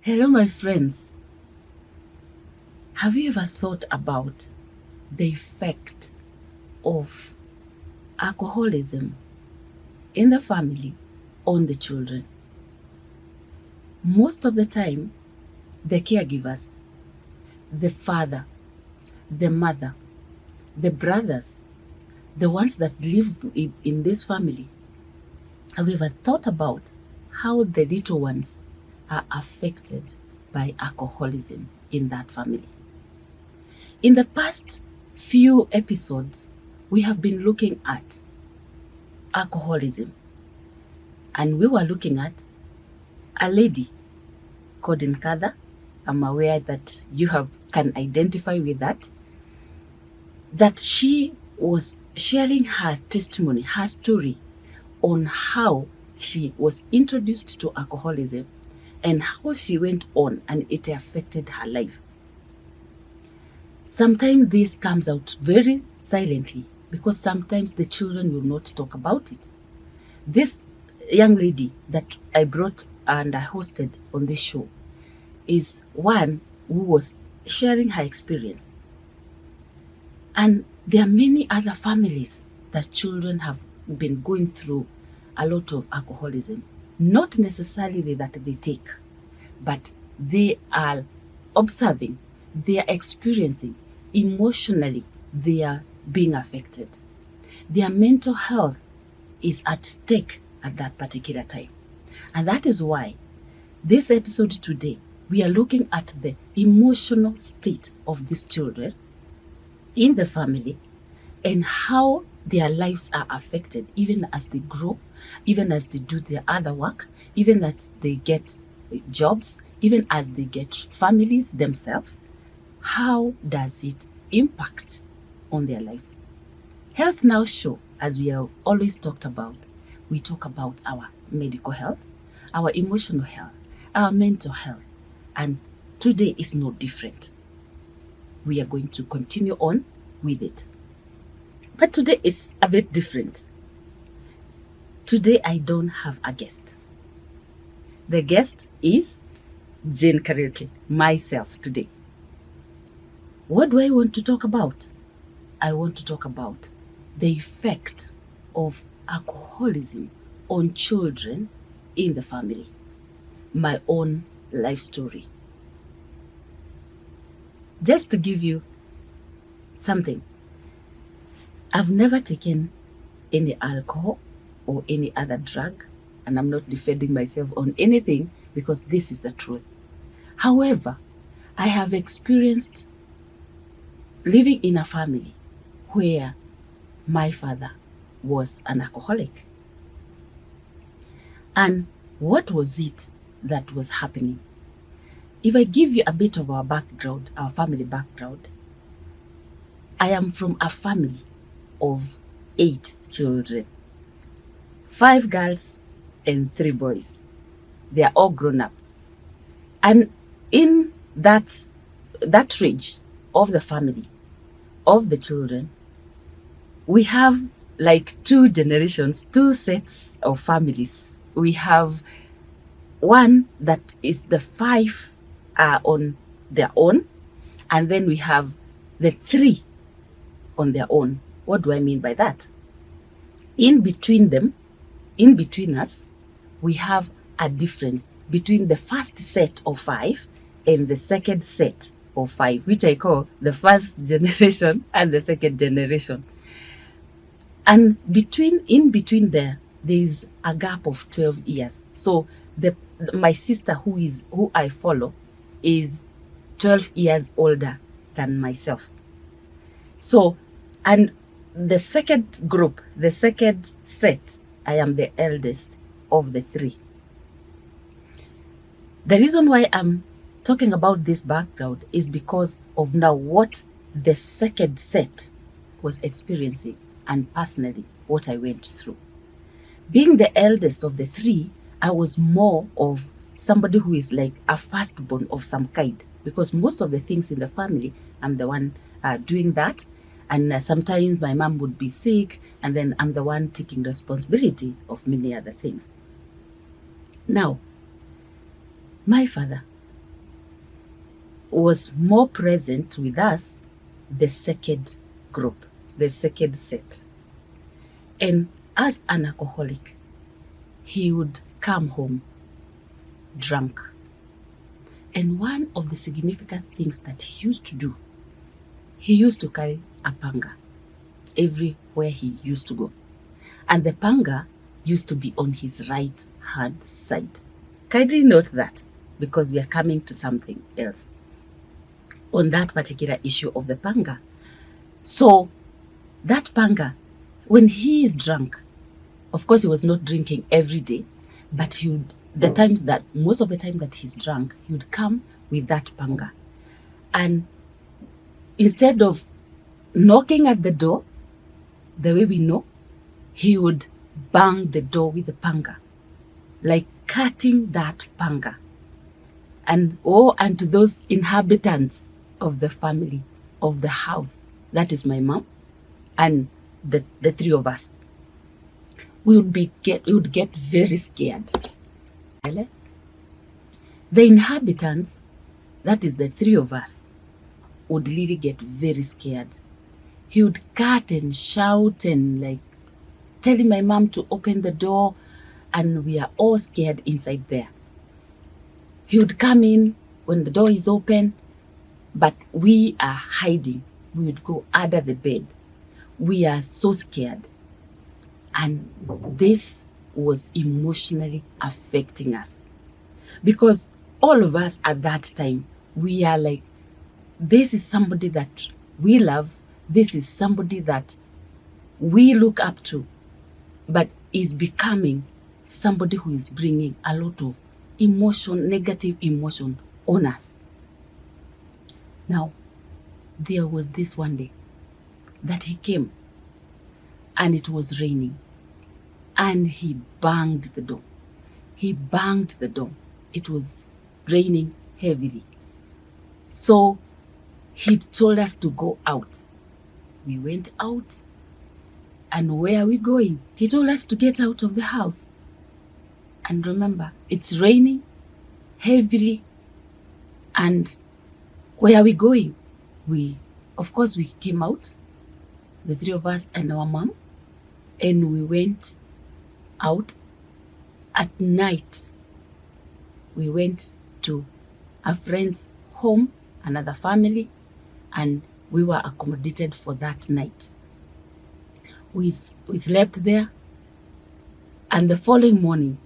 Hello, my friends. Have you ever thought about the effect of alcoholism in the family on the children? Most of the time, the caregivers, the father, the mother, the brothers, the ones that live in this family, have you ever thought about how the little ones are affected by alcoholism in that family? In the past few episodes, we have been looking at alcoholism, and we were looking at a lady called Nkada. I'm aware that you can identify with that she was sharing her testimony, her story on how she was introduced to alcoholism and how she went on and it affected her life. Sometimes this comes out very silently because sometimes the children will not talk about it. This young lady that I brought and I hosted on this show is one who was sharing her experience. And there are many other families that children have been going through a lot of alcoholism. Not necessarily that they take, but they are observing, they are experiencing, emotionally, they are being affected. Their mental health is at stake at that particular time. And that is why this episode today, we are looking at the emotional state of these children in the family and how their lives are affected even as they grow, even as they do their other work, even as they get jobs, even as they get families themselves. How does it impact on their lives? Health Now Show, as we have always talked about, we talk about our medical health, our emotional health, our mental health, and today is no different. We are going to continue on with it. But today is a bit different. Today I don't have a guest. The guest is Jane Karaoke, myself today. What do I want to talk about? I want to talk about the effect of alcoholism on children in the family. My own life story. Just to give you something, I've never taken any alcohol or any other drug, and I'm not defending myself on anything because this is the truth. However, I have experienced living in a family where my father was an alcoholic. And what was it that was happening? If I give you a bit of our background, our family background, I am from a family of 8 children, 5 girls and 3 boys. They are all grown up. And in that range of the family, of the children, we have like 2 generations, 2 sets of families. We have one that is the 5 are on their own, and then we have the 3 on their own. What do I mean by that? In between them, in between us, we have a difference between the first set of 5 and the second set of 5, which I call the first generation and the second generation. And in between there is a gap of 12 years. So my sister who I follow is 12 years older than myself. So, and the second group, the second set, I am the eldest of the 3. The reason why I'm talking about this background is because of now what the second set was experiencing and personally what I went through. Being the eldest of the 3, I was more of somebody who is like a firstborn of some kind, because most of the things in the family, I'm the one doing that. And sometimes my mom would be sick, and then I'm the one taking responsibility of many other things. Now, my father was more present with us, the second group, the second set. And as an alcoholic, he would come home drunk. And one of the significant things that he used to do, he used to carry a panga everywhere he used to go. And the panga used to be on his right hand side. Kindly note that, because we are coming to something else on that particular issue of the panga. So that panga, when he is drunk, of course he was not drinking every day, but he would, most of the time that he's drunk, he would come with that panga. And instead of knocking at the door, the way we know, he would bang the door with the panga, like cutting that panga. And to those inhabitants of the family, of the house, that is my mom and the three of us, we would get very scared. The inhabitants, that is the three of us, would really get very scared. He would cut and shout and like telling my mom to open the door, and we are all scared inside there. He would come in when the door is open, but we are hiding. We would go under the bed. We are so scared. And this was emotionally affecting us, because all of us at that time, we are like, this is somebody that we love. This is somebody that we look up to, but is becoming somebody who is bringing a lot of emotion, negative emotion on us. Now, there was this one day that he came, and it was raining, and he banged the door. He banged the door. It was raining heavily. So he told us to go out. We went out. And where are we going? He told us to get out of the house. And remember, it's raining heavily. And where are we going? Of course, we came out, the three of us and our mom, and we went out at night. We went to a friend's home, another family, and we were accommodated for that night. We slept there, and the following morning,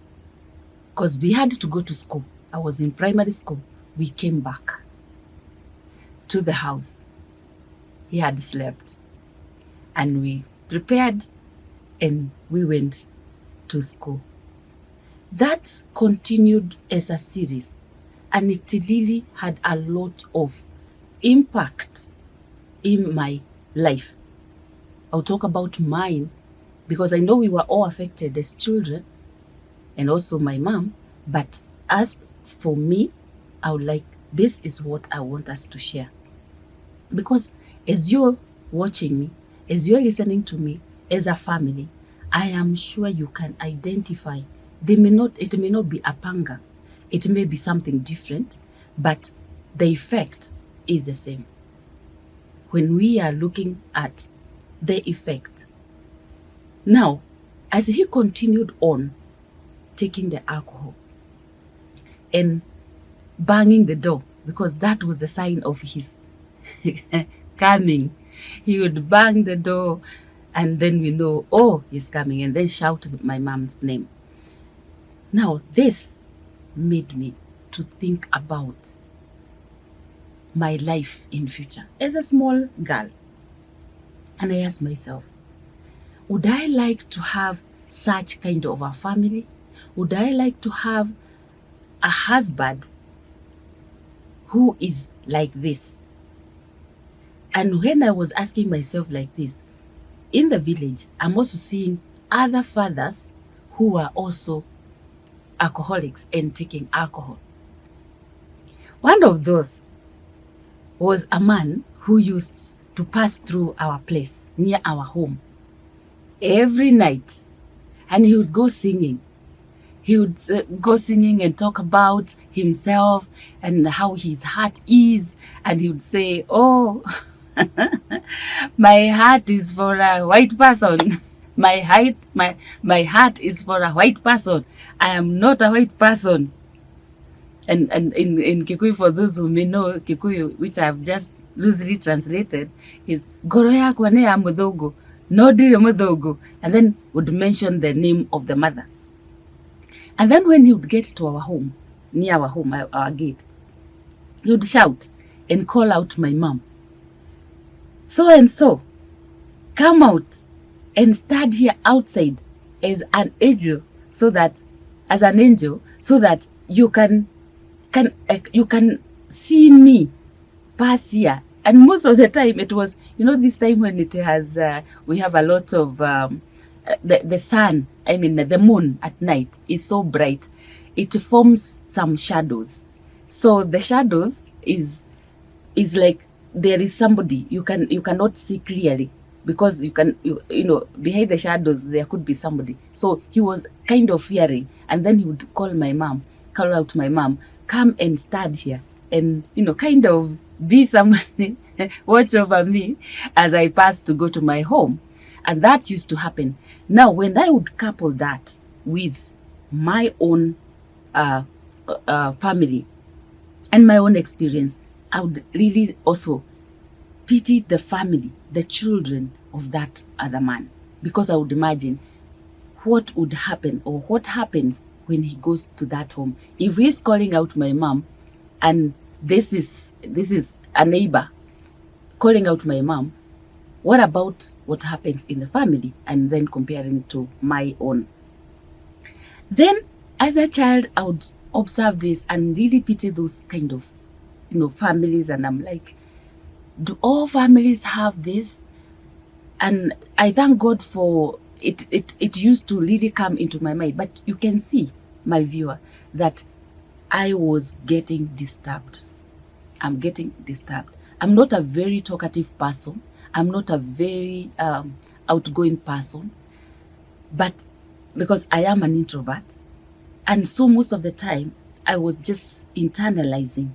because we had to go to school, I was in primary school, we came back to the house. He had slept, and we prepared, and we went to school. That continued as a series, and it really had a lot of impact in my life. I'll talk about mine, because I know we were all affected as children, and also my mom. But as for me, this is what I want us to share. Because as you're watching me, as you're listening to me, as a family, I am sure you can identify. It may not be a panga. It may be something different, but the effect is the same. When we are looking at the effect. Now, as he continued on taking the alcohol and banging the door, because that was the sign of his coming. He would bang the door, and then we know, oh, he's coming, and then shout my mom's name. Now, this made me to think about my life in future as a small girl. And I asked myself, would I like to have such kind of a family? Would I like to have a husband who is like this? And when I was asking myself like this, in the village, I'm also seeing other fathers who are also alcoholics and taking alcohol. One of those was a man who used to pass through our place near our home every night, and he would go singing. He would go singing and talk about himself and how his heart is. And he would say, oh, my heart is for a white person. My heart is for a white person. I am not a white person. And in Kikuyu, for those who may know Kikuyu, which I have just loosely translated, is Goro yakwa ne ya mudhogo, no dire mudhogo, and then would mention the name of the mother. And then when he would get to our home, near our home, our gate, he would shout and call out my mom. So and so, come out and stand here outside as an angel, so that you can see me pass here. And most of the time it was, this time when it has, we have a lot of, the sun, the moon at night is so bright, it forms some shadows. So the shadows is like there is somebody you cannot see clearly, because behind the shadows there could be somebody. So he was kind of fearing, and then he would call out my mom, come and stand here and kind of be somebody watch over me as I passed to go to my home. And that used to happen. Now, when I would couple that with my own family and my own experience, I would really also pity the family, the children of that other man, because I would imagine what would happen, or what happens when he goes to that home. If he's calling out my mom, and this is a neighbor calling out my mom, what about what happens in the family? And then comparing to my own. Then as a child, I would observe this and really pity those kind of families, and I'm like, do all families have this? And I thank God for it. It used to really come into my mind. But you can see, my viewer, that I was getting disturbed. I'm getting disturbed. I'm not a very talkative person. I'm not a very outgoing person, but because I am an introvert. And so most of the time, I was just internalizing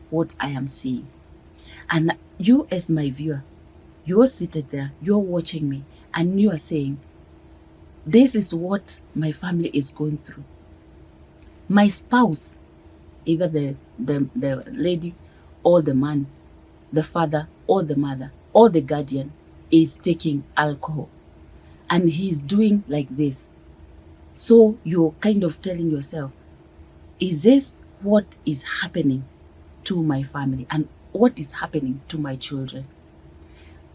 what I am seeing. And you, as my viewer, you're seated there, you're watching me, and you are saying, this is what my family is going through. My spouse, either the lady or the man, the father or the mother or the guardian, is taking alcohol, and he's doing like this. So you're kind of telling yourself, is this what is happening to my family, and what is happening to my children?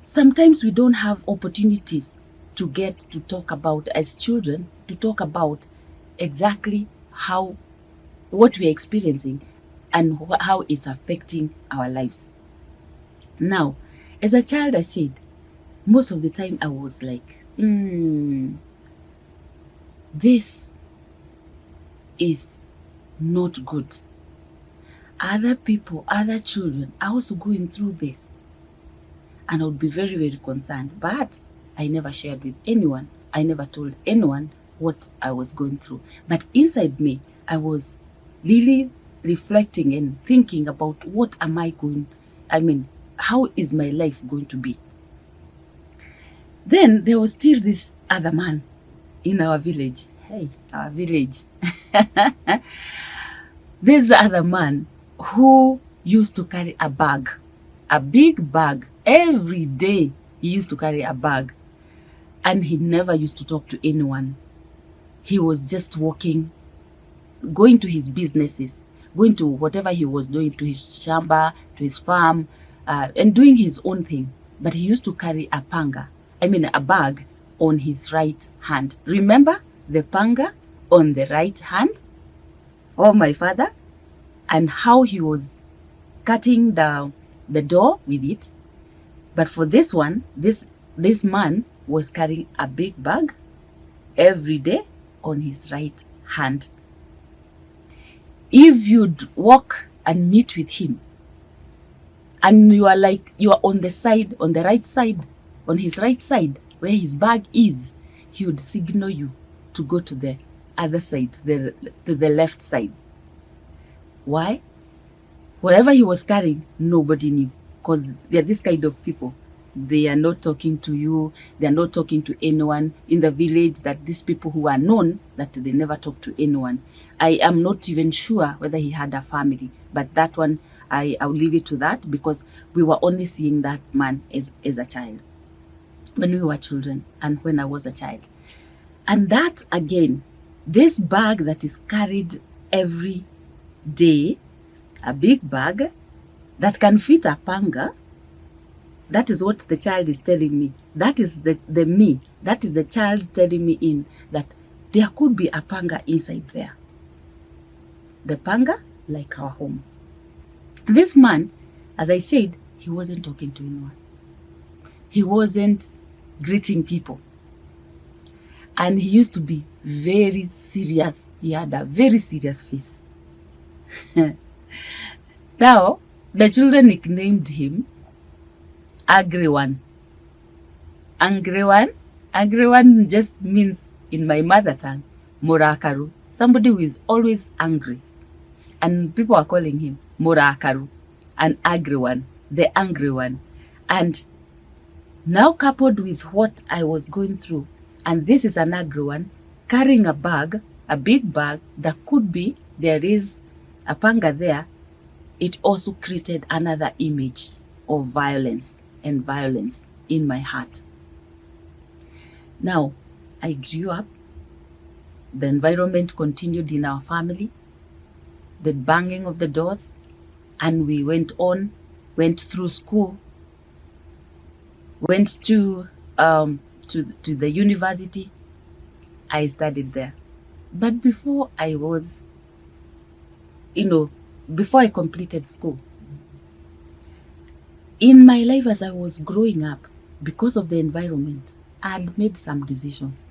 Sometimes we don't have opportunities to get to talk about, as children, to talk about exactly what we're experiencing and how it's affecting our lives. Now, as a child, I said, most of the time I was like, this is not good. Other people, other children are also going through this. And I would be very, very concerned. But I never shared with anyone. I never told anyone what I was going through. But inside me, I was really reflecting and thinking about how is my life going to be? Then there was still this other man in our village. Hey, our village. This other man who used to carry a bag, a big bag. Every day he used to carry a bag, and he never used to talk to anyone. He was just walking, going to his businesses, going to whatever he was doing, to his shamba, to his farm, and doing his own thing. But he used to carry a bag on his right hand. Remember the panga on the right hand of my father, and how he was cutting the door with it. But for this one, this man was carrying a big bag every day on his right hand. If you'd walk and meet with him, and you are on the right side, on his right side, where his bag is, he would signal you to go to the other side, to the left side. Why? Whatever he was carrying, nobody knew. Because they're this kind of people. They are not talking to you. They are not talking to anyone in the village. That these people who are known, that they never talk to anyone. I am not even sure whether he had a family. But that one, I'll leave it to that, because we were only seeing that man as a child. When we were children and when I was a child. And that again, this bag that is carried every day, a big bag that can fit a panga, that is what the child is telling me. That is the me. That is the child telling me that there could be a panga inside there. The panga, like our home. This man, as I said, he wasn't talking to anyone. He wasn't greeting people. And he used to be very serious. He had a very serious face. Now, the children nicknamed him Angry One. Angry One? Angry One just means, in my mother tongue, Morakaru. Somebody who is always angry. And people are calling him Morakaru, an angry one, the angry one. And now coupled with what I was going through, and this is an angry one, carrying a bag, a big bag, that could be, there is a panga there, it also created another image of violence and violence in my heart. Now, I grew up, the environment continued in our family, the banging of the doors, and we went through school, went to the university. I studied there. But before I was, before I completed school, in my life as I was growing up, because of the environment, I had made some decisions.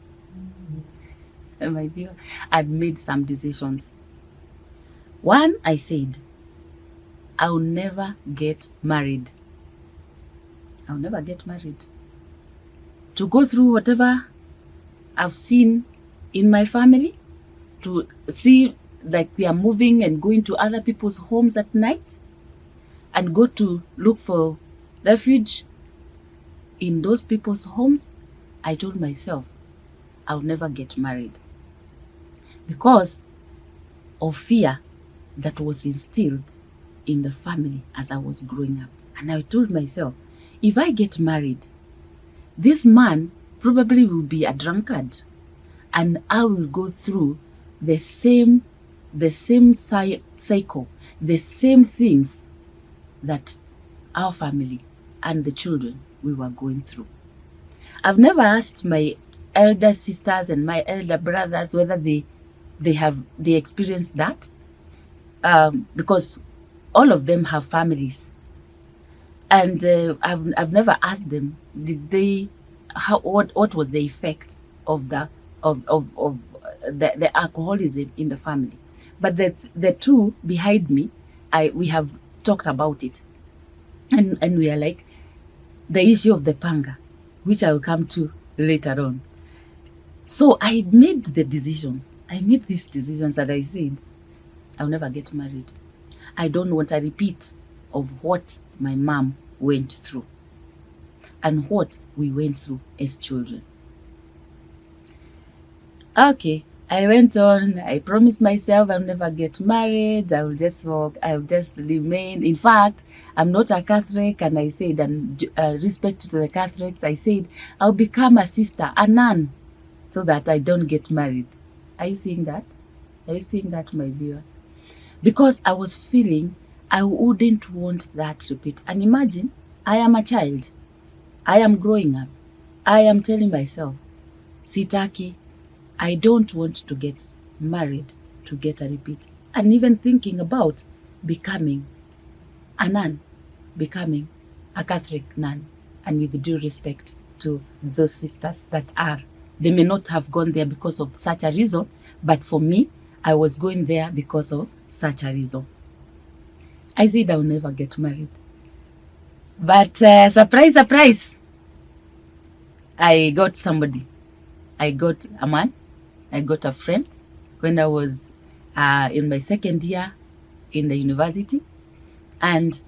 My dear, I had made some decisions. One, I said, I'll never get married. I'll never get married. To go through whatever I've seen in my family, to see like we are moving and going to other people's homes at night and go to look for refuge in those people's homes, I told myself, I'll never get married. Because of fear that was instilled in the family as I was growing up. And I told myself, if I get married, this man probably will be a drunkard, and I will go through the same cycle, the same things that our family and the children we were going through. I've never asked my elder sisters and my elder brothers whether they experienced that, because all of them have families, and I've never asked them, did they, what was the effect of the alcoholism in the family. But the two behind me, we have talked about it, and we are like, the issue of the panga, which I will come to later on. So I made the decisions. I made these decisions that I said, I'll never get married. I don't want a repeat of what my mom went through and what we went through as children. Okay, I went on. I promised myself I'll never get married. I will just walk. I will just remain. In fact, I'm not a Catholic, and I said, and respect to the Catholics, I said I'll become a sister, a nun, so that I don't get married. Are you seeing that? Are you seeing that, my viewer? Because I was feeling I wouldn't want that repeat. And imagine, I am a child. I am growing up. I am telling myself, sitaki, I don't want to get married to get a repeat. And even thinking about becoming a nun, becoming a Catholic nun, and with due respect to those sisters that are. They may not have gone there because of such a reason, but for me, I was going there because of such a reason. I said I'll never get married. But surprise, surprise, I got somebody. I got a man. I got a friend. when I was in my second year in the university. And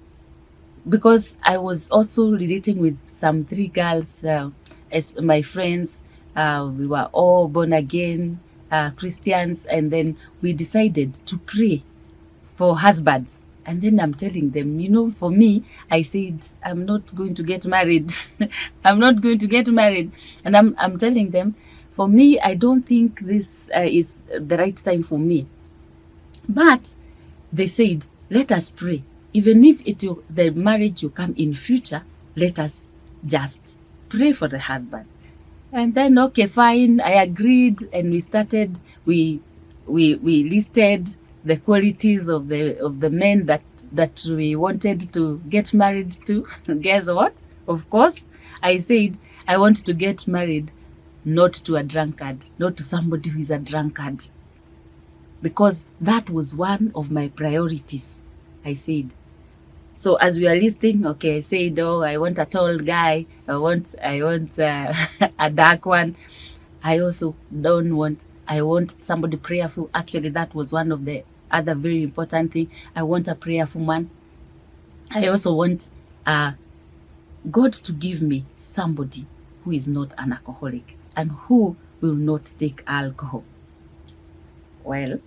because I was also relating with some 3 girls as my friends, we were all born again Christians, and then we decided to pray for husbands. And then I'm telling them, you know, for me, I said, I'm not going to get married. I'm not going to get married. And I'm telling them, for me, I don't think this is the right time for me. But they said, let us pray. Even if the marriage will come in future, let us just pray for the husband. And then, okay, fine, I agreed, and we started, we listed the qualities of the men that we wanted to get married to. Guess what? Of course, I said I want to get married not to a drunkard, not to somebody who is a drunkard, because that was one of my priorities. I said. So as we are listing, okay, I said, oh, I want a tall guy. I want a dark one. I also I want somebody prayerful. Actually, that was one of the other very important thing. I want a prayerful man. I also want God to give me somebody who is not an alcoholic and who will not take alcohol. Well,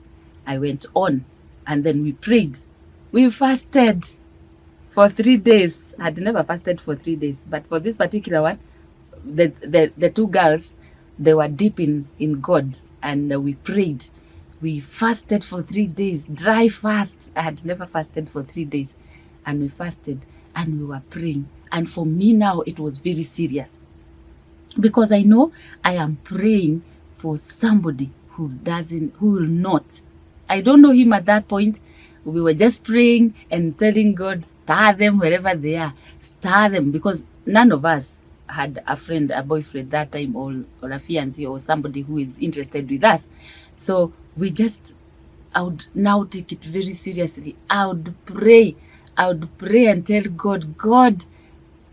I went on, and then we prayed. We fasted for 3 days. I had never fasted for 3 days, but for this particular one, the 2 girls, they were deep in God, and we prayed. We fasted for 3 days, dry fast. I had never fasted for 3 days, and we fasted, and we were praying. And for me now, it was very serious, because I know I am praying for somebody who will not. I don't know him at that point. We were just praying and telling God, star them wherever they are, star them, because none of us had a friend, a boyfriend that time, or a fiancé, or somebody who is interested with us. So I would now take it very seriously. I would pray and tell God, God,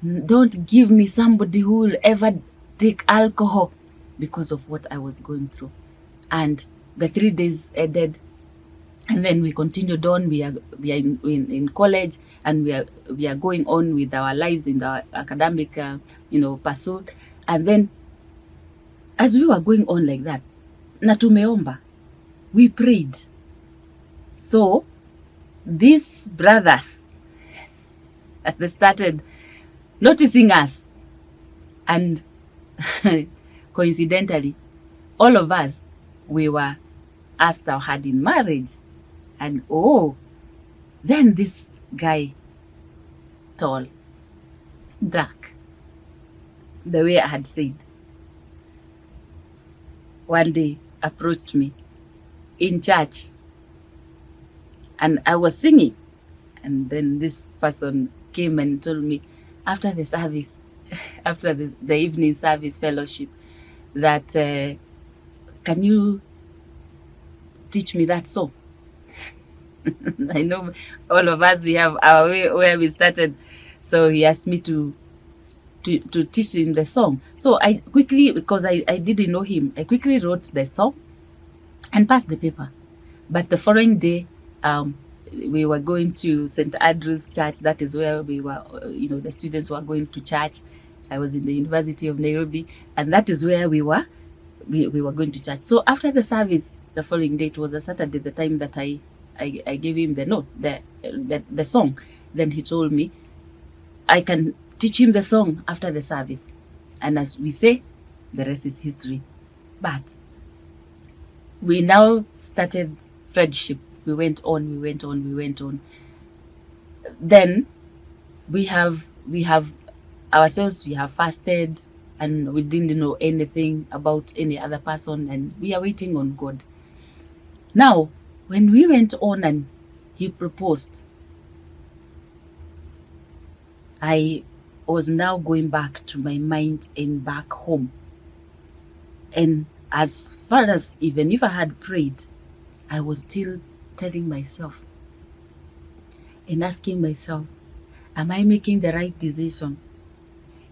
don't give me somebody who will ever take alcohol, because of what I was going through. And the 3 days ended, and then we continued on. We are in college, and we are going on with our lives in the academic pursuit. And then as we were going on like that, na tumeomba, we prayed. So these brothers, they started noticing us, and coincidentally, all of us, we were asked our hand in marriage. And then this guy, tall, dark, the way I had said, one day approached me in church, and I was singing, and then this person came and told me after the service, after the evening service fellowship, that can you teach me that song? I know all of us, we have our way where we started. So he asked me to teach him the song. So I quickly, because I didn't know him, I quickly wrote the song and passed the paper. But the following day, we were going to St. Andrew's Church. That is where we were, the students were going to church. I was in the University of Nairobi, and that is where we were going to church. So after the service, the following day, it was a Saturday, the time that I gave him the note, the song. Then he told me I can teach him the song after the service. And as we say, the rest is history. But we now started friendship. We went on. Then we have ourselves, we have fasted, and we didn't know anything about any other person, and we are waiting on God. Now, when we went on and he proposed, I was now going back to my mind and back home. And as far as, even if I had prayed, I was still telling myself and asking myself, am I making the right decision?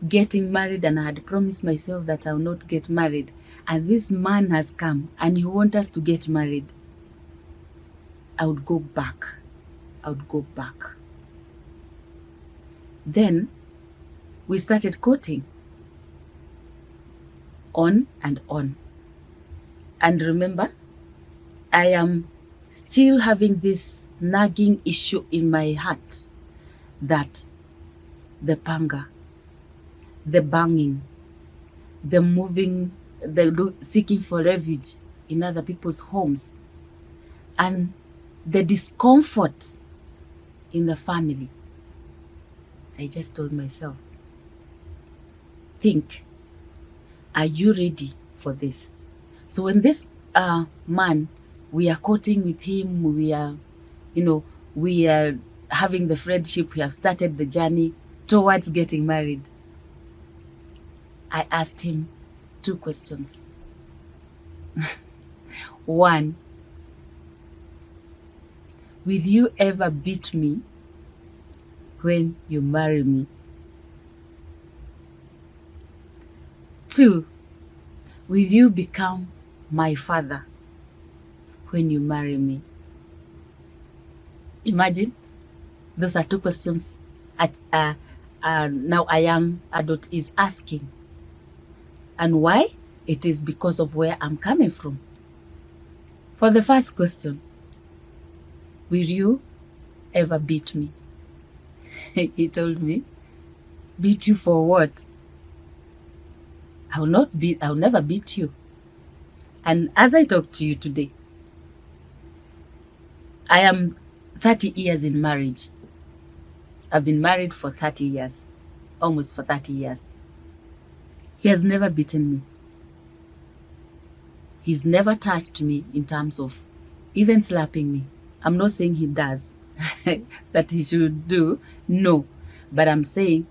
getting married, and I had promised myself that I will not get married, and this man has come and he wants us to get married, I would go back. I would go back. Then we started courting on and on. And remember, I am still having this nagging issue in my heart that the panga, the banging, the moving, the seeking for refuge in other people's homes, and the discomfort in the family. I just told myself, think, are you ready for this? So when this man, we are courting with him, we are having the friendship, we have started the journey towards getting married, I asked him 2 questions. One, will you ever beat me when you marry me? 2, will you become my father when you marry me? Imagine, those are 2 questions now a young adult is asking. And why? It is because of where I'm coming from. For the first question, will you ever beat me? He told me, beat you for what? I'll never beat you. And as I talk to you today, I am 30 years in marriage. I've been married for 30 years, almost for 30 years. He has never beaten me. He's never touched me in terms of even slapping me. I'm not saying he does, that he should do, no. But I'm saying,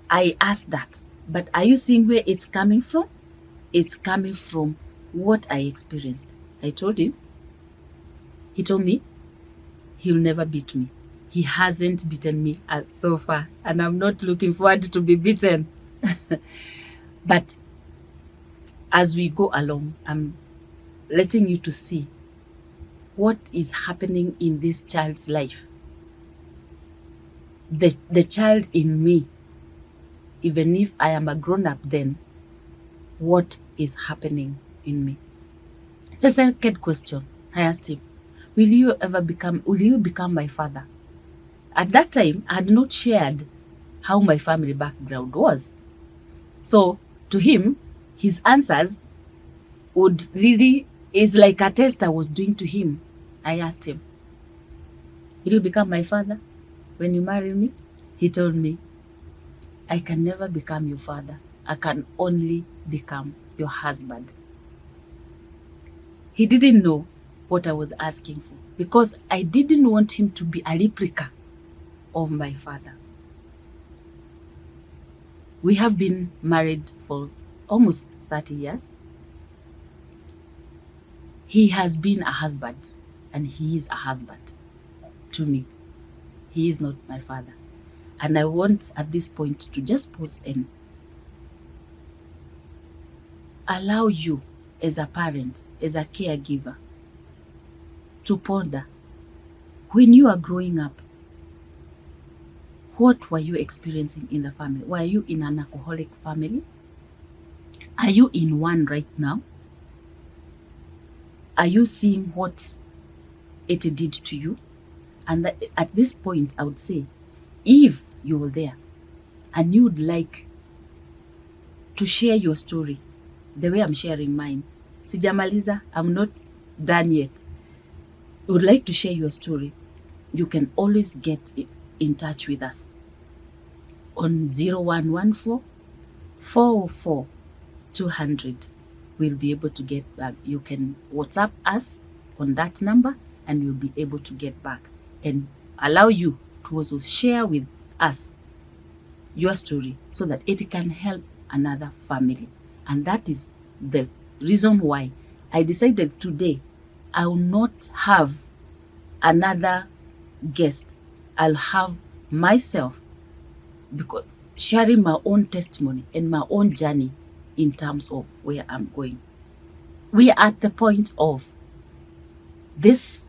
I asked that. But are you seeing where it's coming from? It's coming from what I experienced. I told him. He told me he'll never beat me. He hasn't beaten me so far, and I'm not looking forward to be beaten. But as we go along, I'm letting you to see what is happening in this child's life. The child in me, even if I am a grown-up then, what is happening in me? The second question, I asked him, will you become my father? At that time, I had not shared how my family background was. So to him, his answers is like a test I was doing to him. I asked him, will you become my father when you marry me? He told me, I can never become your father. I can only become your husband. He didn't know what I was asking for because I didn't want him to be a replica of my father. We have been married for almost 30 years. He has been a husband, and he is a husband to me. He is not my father. And I want at this point to just pause and allow you as a parent, as a caregiver, to ponder, when you are growing up, what were you experiencing in the family? Were you in an alcoholic family? Are you in one right now? Are you seeing what it did to you? And at this point, I would say, if you were there and you would like to share your story the way I'm sharing mine, sijamaliza, I'm not done yet. You would like to share your story, you can always get in touch with us on 0114 404 200. We'll be able to get back. You can WhatsApp us on that number and we'll be able to get back and allow you to also share with us your story so that it can help another family. And that is the reason why I decided today I will not have another guest. I'll have myself, because sharing my own testimony and my own journey in terms of where I'm going. We are at the point of this.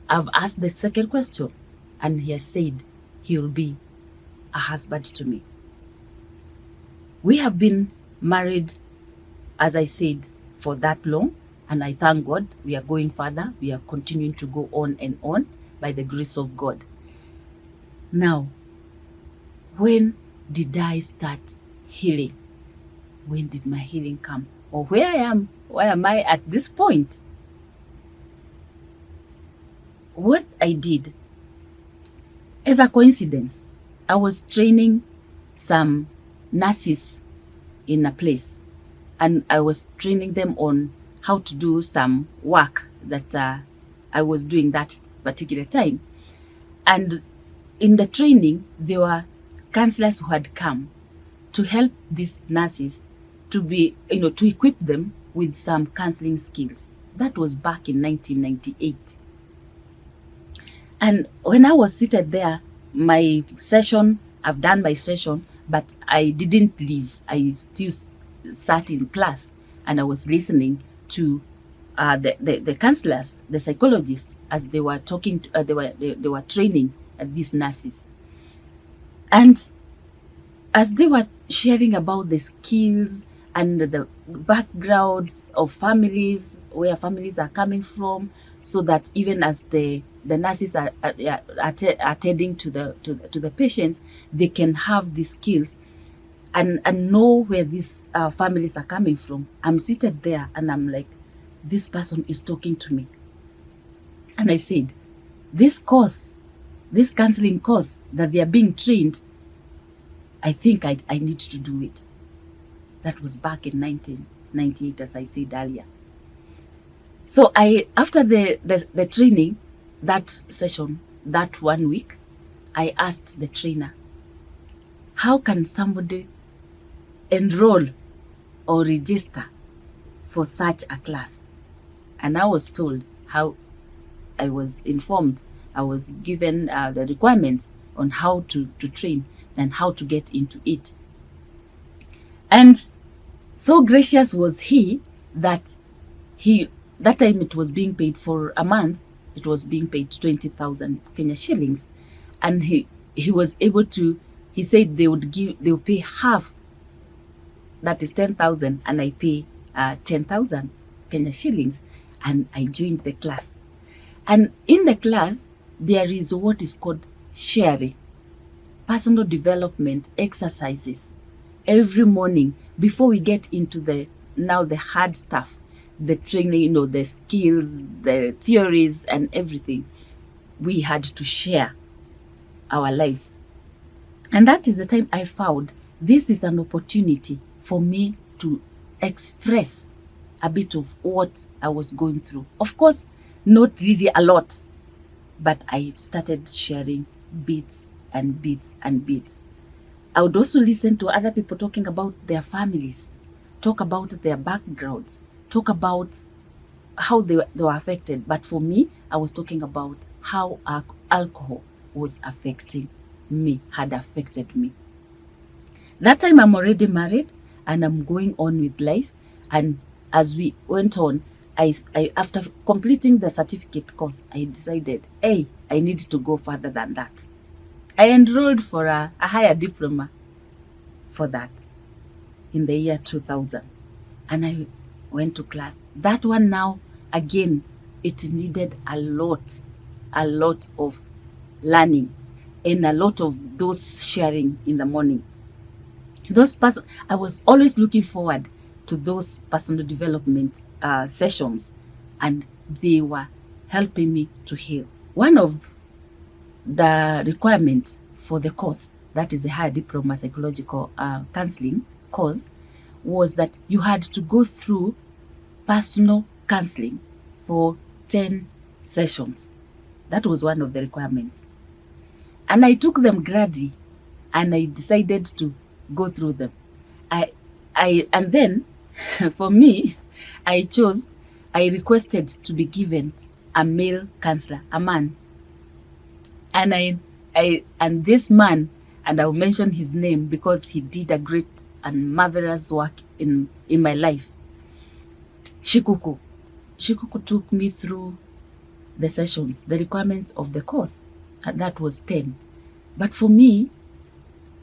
I've asked the second question, and he has said he will be a husband to me. We have been married, as I said, for that long, and I thank God we are going further. We are continuing to go on and on by the grace of God. Now, when did I start healing? When did my healing come? Or where am I at this point? What I did, as a coincidence, I was training some nurses in a place, and I was training them on how to do some work that I was doing that particular time. And in the training, there were counselors who had come to help these nurses to be, to equip them with some counseling skills. That was back in 1998. And when I was seated there, I've done my session, but I didn't leave. I still sat in class, and I was listening to the counselors, the psychologists, as they were talking. They were training these nurses, and as they were sharing about the skills and the backgrounds of families, where families are coming from, so that even as the nurses are attending to the patients, they can have these skills and know where these families are coming from. I'm seated there, and I'm like, this person is talking to me. And I said, this counseling course that they are being trained, I think I need to do it. That was back in 1998, as I said earlier. So after the training, that session, that 1 week, I asked the trainer, how can somebody enroll or register for such a class? And I was told how, I was informed, I was given the requirements on how to train and how to get into it. And so gracious was he that that time it was being paid for a month, it was being paid 20,000 Kenya shillings. And he was able to, he said they would pay half, that is 10,000, and I pay 10,000 Kenya shillings. And I joined the class. And in the class, there is what is called sharing, personal development exercises every morning before we get into the hard stuff, the training, the skills, the theories and everything. We had to share our lives. And that is the time I found this is an opportunity for me to express a bit of what I was going through. Of course, not really a lot, but I started sharing bits and bits and bits. I would also listen to other people talking about their families, talk about their backgrounds, talk about how they were affected. But for me, I was talking about how alcohol was affecting me, had affected me. That time I'm already married and I'm going on with life. And as we went on, I after completing the certificate course, I decided, hey, I need to go further than that. I enrolled for a higher diploma for that in the year 2000. And I went to class. That one now, again, it needed a lot of learning and a lot of those sharing in the morning. I was always looking forward to those personal development sessions, and they were helping me to heal. One of the requirements for the course, that is the higher diploma psychological counseling course, was that you had to go through personal counseling for 10 sessions. That was one of the requirements. And I took them gladly, and I decided to go through them. And then for me, I requested to be given a male counselor, a man. And this man, and I'll mention his name because he did a great and marvelous work in my life. Shikuku. Shikuku took me through the sessions, the requirements of the course, and that was 10. But for me,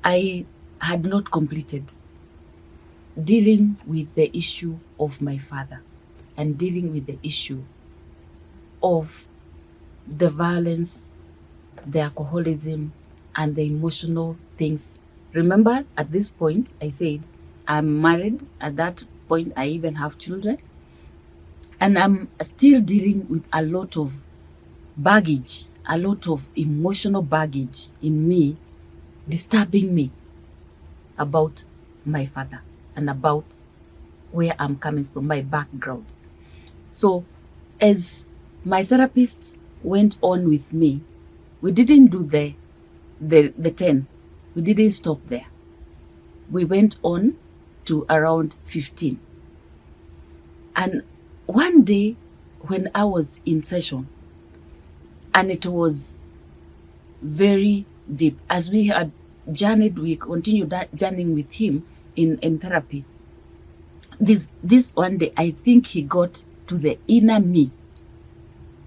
I had not completed dealing with the issue of my father and dealing with the issue of the violence, the alcoholism, and the emotional things. Remember, at this point, I said I'm married. At that point, I even have children. And I'm still dealing with a lot of baggage, a lot of emotional baggage in me, disturbing me about my father and about where I'm coming from, my background. So as my therapist went on with me, we didn't do the 10. We didn't stop there. We went on to around 15. And one day when I was in session, and it was very deep, as we had journeyed, we continued journeying with him in therapy. This one day, I think he got to the inner me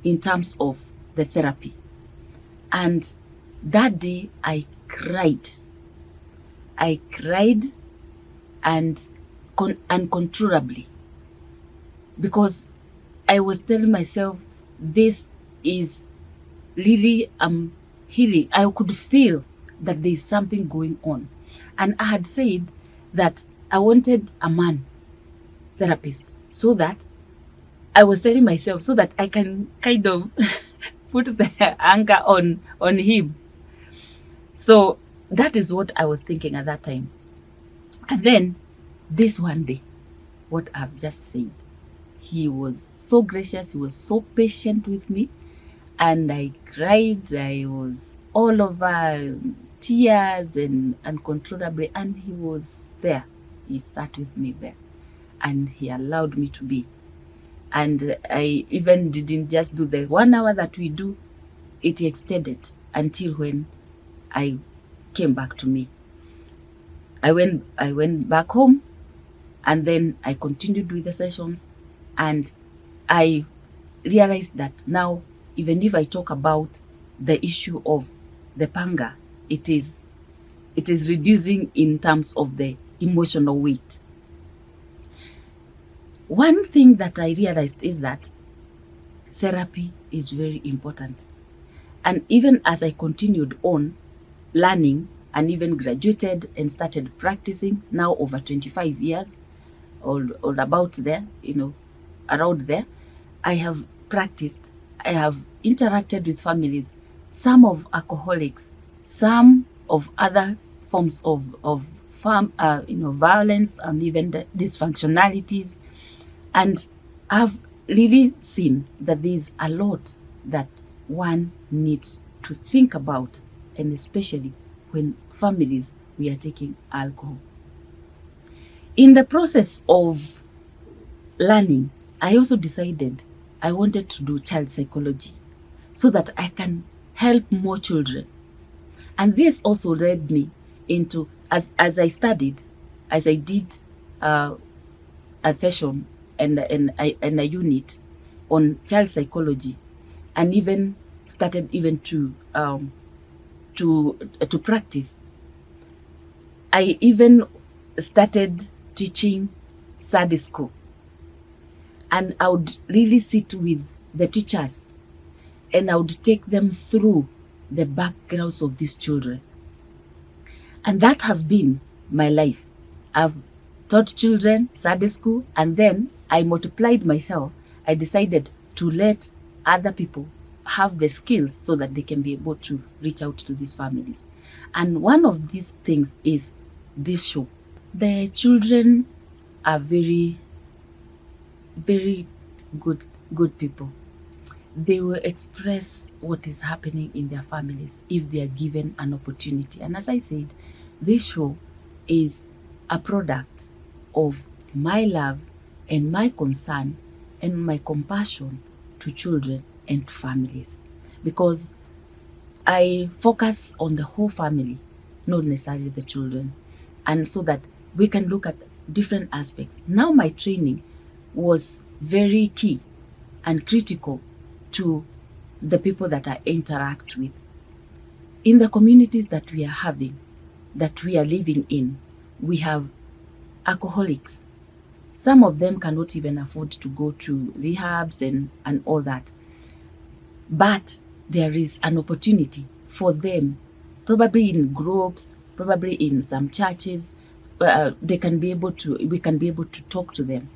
in terms of the therapy. And that day I cried. I cried and uncontrollably, because I was telling myself, this is really healing. I could feel that there is something going on. And I had said that I wanted a man therapist, so that I was telling myself, so that I can kind of put the anger on him. So that is what I was thinking at that time. And then this one day, what I've just said, he was so gracious, he was so patient with me, and I cried. I was all over tears and uncontrollably, and he was there. He sat with me there, and he allowed me to be. And I even didn't just do the 1 hour that we do, it extended until when I came back to me. I went back home, and then I continued with the sessions, and I realized that now, even if I talk about the issue of the panga, it is reducing in terms of the emotional weight. One thing that I realized is that therapy is very important. And even as I continued on learning and even graduated and started practicing, now over 25 years or about there, around there, I have practiced, I have interacted with families, some of alcoholics, some of other forms of violence and even the dysfunctionalities. And I've really seen that there's a lot that one needs to think about, and especially when families, we are taking alcohol. In the process of learning, I also decided I wanted to do child psychology so that I can help more children. And this also led me into, as I studied, as I did a session and a unit on child psychology, and even started even to practice. I even started teaching Sunday school, and I would really sit with the teachers, and I would take them through the backgrounds of these children. And that has been my life. I've taught children Sunday school, and then I multiplied myself. I decided to let other people have the skills so that they can be able to reach out to these families. And one of these things is this show. The children are very, very good people. They will express what is happening in their families if they are given an opportunity. And as I said, this show is a product of my love and my concern and my compassion to children and to families, because I focus on the whole family not necessarily the children. And so that we can look at different aspects. Now my training was very key and critical to the people that I interact with. In the communities that we are having, that we are living in, we have alcoholics. Some of them cannot even afford to go to rehabs and all that. But there is an opportunity for them, probably in groups, probably in some churches, we can be able to talk to them.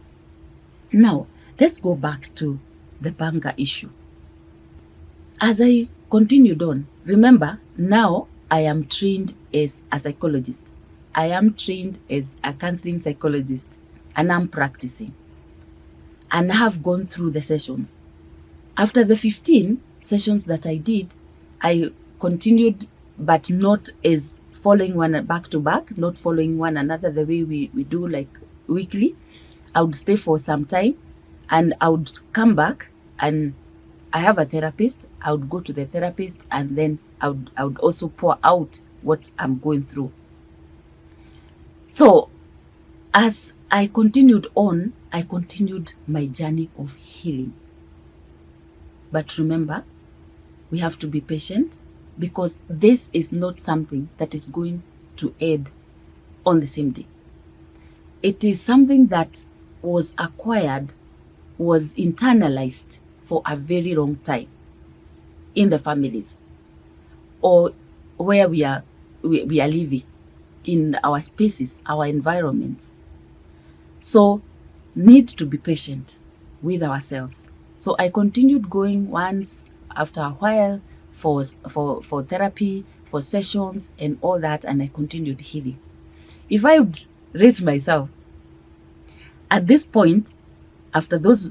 Now, let's go back to the panga issue. As I continued on, remember, now I am trained as a psychologist. I am trained as a counseling psychologist, and I'm practicing. And I have gone through the sessions. After the 15 sessions that I did, I continued, but not as following one back to back, not following one another the way we do like weekly. I would stay for some time and I would come back, and I have a therapist. I would go to the therapist, and then I would also pour out what I'm going through. So as I continued on, I continued my journey of healing. But remember, we have to be patient, because this is not something that is going to end on the same day. It is something that was acquired, was internalized for a very long time in the families, or where we are living, in our spaces, our environments. So need to be patient with ourselves. So I continued going once after a while for therapy, for sessions and all that, and I continued healing. If I would rate myself at this point, after those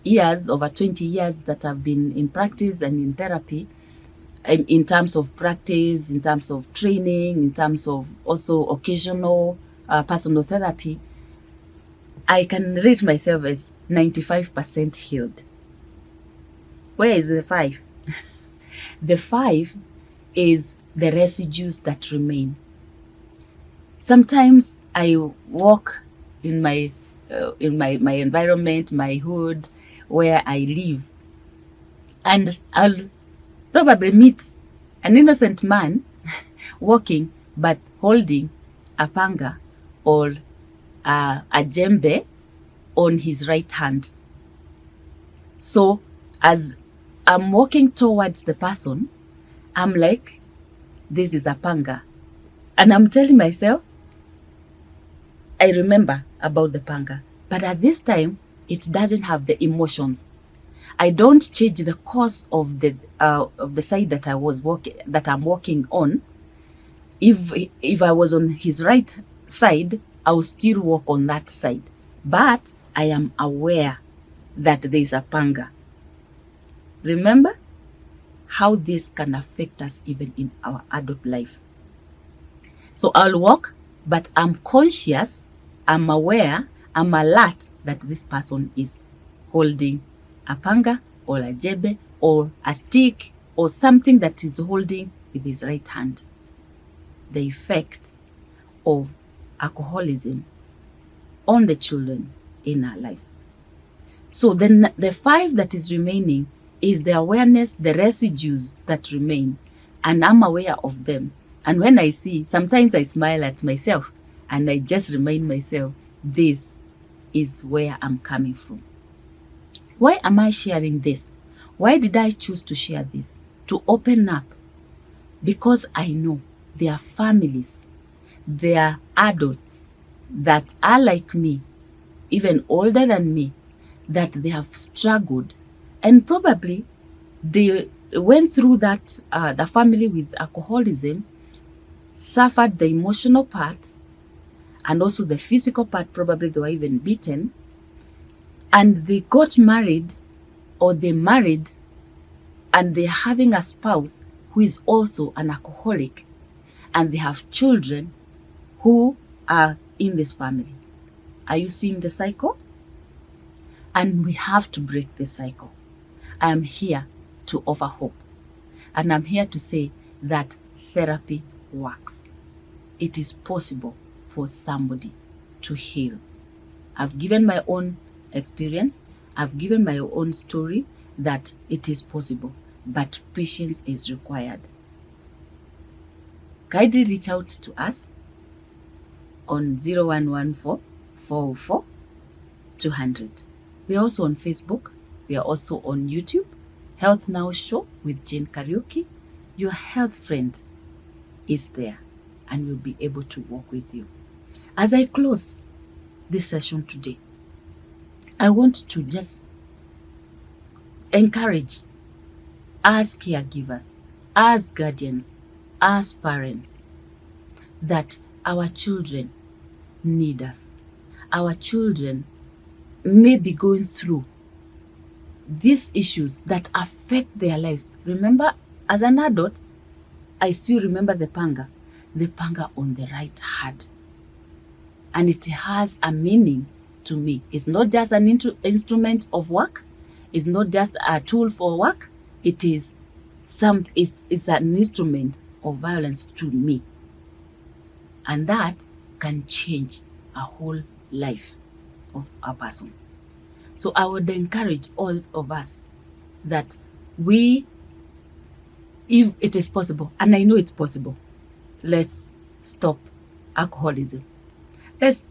years, over 20 years that I've been in practice and in therapy, in terms of practice, in terms of training, in terms of also occasional personal therapy, I can rate myself as 95% healed. Where is the 5? The 5 is the residues that remain. Sometimes I walk in my environment, my hood, where I live, and I'll probably meet an innocent man walking but holding a panga or a djembe on his right hand. So as I'm walking towards the person, I'm like, this is a panga. And I'm telling myself, I remember about the panga. But at this time, it doesn't have the emotions. I don't change the course of the side that I'm walking on. If I was on his right side, I will still walk on that side. But I am aware that there is a panga. Remember how this can affect us even in our adult life. So I'll walk, but I'm conscious, I'm aware, I'm alert that this person is holding a panga or a jebe or a stick or something that is holding with his right hand. The effect of alcoholism on the children in our lives. So then the 5 that is remaining is the awareness, the residues that remain, and I'm aware of them. And when I see, sometimes I smile at myself and I just remind myself, this is where I'm coming from. Why am I sharing this? Why did I choose to share this? To open up. Because I know there are families, there are adults that are like me, even older than me, that they have struggled, and probably they went through that, the family with alcoholism suffered the emotional part and also the physical part. Probably they were even beaten, and they got married, or they married, and they're having a spouse who is also an alcoholic, and they have children who are in this family. Are you seeing the cycle? And we have to break the cycle. I am here to offer hope, and I'm here to say that therapy works. it is possible for somebody to heal. I've given my own experience. I've given my own story that it is possible, but patience is required. Kindly reach out to us on 0114 404 200. We are also on Facebook. We are also on YouTube. Health Now Show with Jane Kariuki. Your health friend is there and will be able to walk with you. As I close this session today, I want to just encourage as caregivers, as guardians, as parents, that our children need us. Our children may be going through these issues that affect their lives. Remember, as an adult, I still remember the panga on the right hand. And it has a meaning to me. It's not just an instrument of work. It's not just a tool for work. It's an instrument of violence to me. And that can change a whole life of a person. So I would encourage all of us that if it is possible, and I know it's possible, let's stop alcoholism. Let's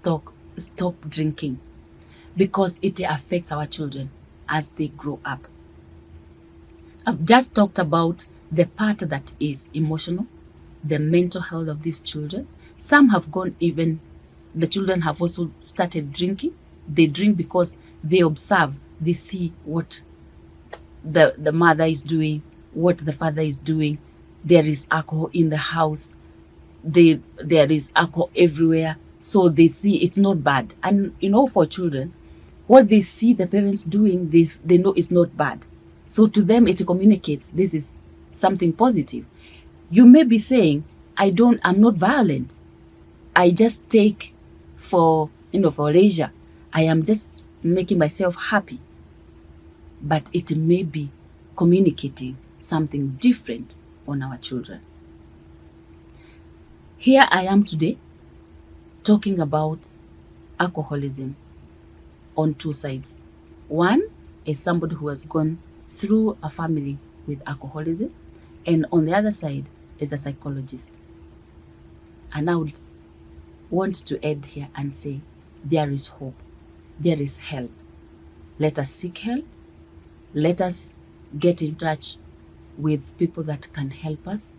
stop drinking, because it affects our children as they grow up. I've just talked about the part that is emotional, the mental health of these children. Some have the children have also started drinking. They drink because they observe, they see what the mother is doing, what the father is doing. There is alcohol in the house. There is alcohol everywhere. So they see it's not bad. And for children, what they see the parents doing, they know it's not bad. So to them, it communicates this is something positive. You may be saying, I'm not violent. I just take for leisure. I am just making myself happy. But it may be communicating something different on our children. Here I am today talking about alcoholism on two sides. One is somebody who has gone through a family with alcoholism, and on the other side is a psychologist. And I would want to add here and say, there is hope. There is help. Let us seek help. Let us get in touch with people that can help us.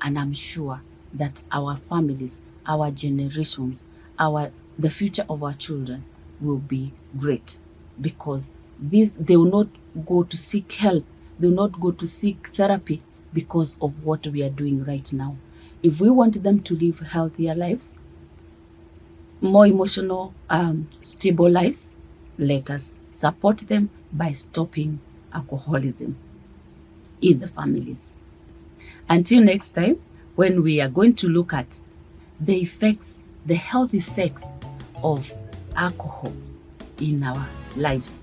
And I'm sure that our families, our generations, the future of our children will be great, because they will not go to seek help. They will not go to seek therapy because of what we are doing right now. If we want them to live healthier lives, more emotional, stable lives, let us support them by stopping alcoholism in the families. Until next time, when we are going to look at the health effects of alcohol in our lives,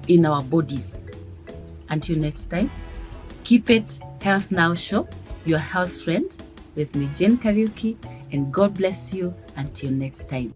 in our bodies. Until next time, keep it Health Now Show, your health friend, with me, Jane Kariuki, and God bless you until next time.